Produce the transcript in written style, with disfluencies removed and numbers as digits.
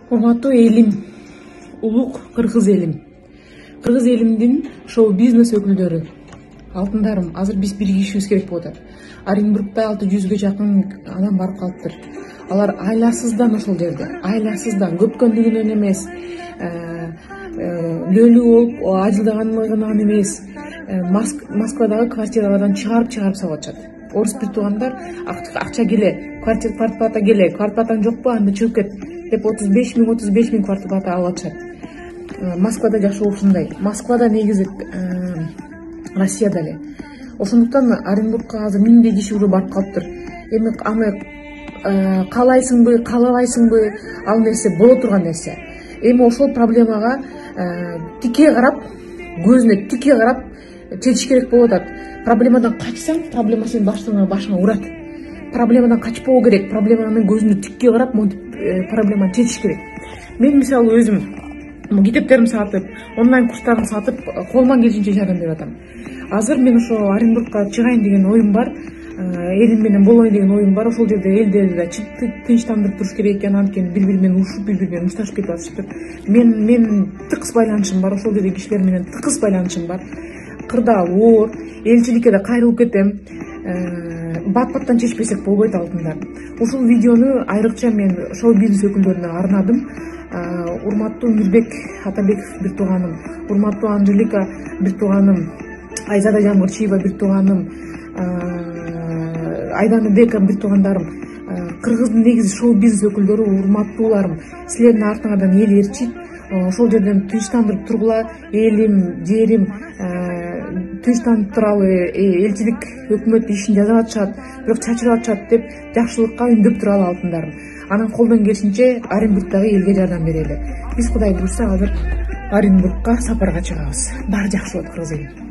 Урматтуу элим, улук кыргыз элим. Кыргыз элимдин шоу-бизнес өкүлдөрү, алтындарым, азыр биз биригишибиз керек болуп атат. Оренбургда 600ге жакын адам барып калыптыр. Алар айласыздан ошол жерде, айласыздан, көпкөндүгүнөн эмес, лөлүү болуп ажылдаганлыгынан эмес, Москвадагы квартиралардан чыгарып салып атышат. Орус бир туугандар акча келе, квартплата келе, квартплатаң жокпу, анда чыгып кет деп 35 000 квартплата алып атышат. Москвада жашоо ушундай. Москвада негизи Россияда эле. Ошондуктан Оренбургка азыр миңдей киши уже барып калыптыр. Эми аны каалайсыңбы, каалабайсыңбы, ал нерсе боло турган нерсе. Эми ошол проблемага тике карап, көзүнө тике карап чечиш керек болуп атат. Проблемадан качсаң, проблема сенин башыңа урат. Проблемадан качпоо керек, проблеманын көзүнө тикке карап, проблеманы чечиш керек. Мен мисалы өзүм китептеримди сатып, онлайн курстарын сатып, колумдан келишинче жардам берип атам. Азыр мен ошо Оренбургка чыгайын деген оюм бар, элим менен болоюн деген оюм бар. Ошол жерде элди тынчтандырып туруш керек экен, анткени бири-бири менен урушуп, бири-бири менен мушташып кетип атышыптыр. Мен тыкыз байланышым бар, ошол жердеги кишилер менен тыкыз байланышым бар. Кырдаал оор, элчиликке да кайрылып кетем. Бат-баттан чечпесек болбойт, алтындар. Ушул видеону айрыкча мен шоу-бизнес өкүлдөрүнө арнадым. Урматтуу Мирбек Атабеков бир тууганым, урматтуу Анжелика бир тууганым, Айзада Жамгырчиева бир тууганым, Айдана Бека бир туугандарым, кыргыздын негизи шоу-бизнес өкүлдөрү, урматтууларым, силердин артыңардан эл ээрчийт. Ошол жерден тынчтандырып тургула, элим, жерим, тынчтанып туралы, элчилик, өкмөт ишин жасап атышат, бирок чачырып атышат деп жакшылыкка үндөп туралы, алтындарым. Анан колдон келишинче Оренбургдагы элге жардам берели. Биз Кудай буйрса азыр Оренбургка сапарга чыгабыз. Баары жакшы болот, кыргыз элим.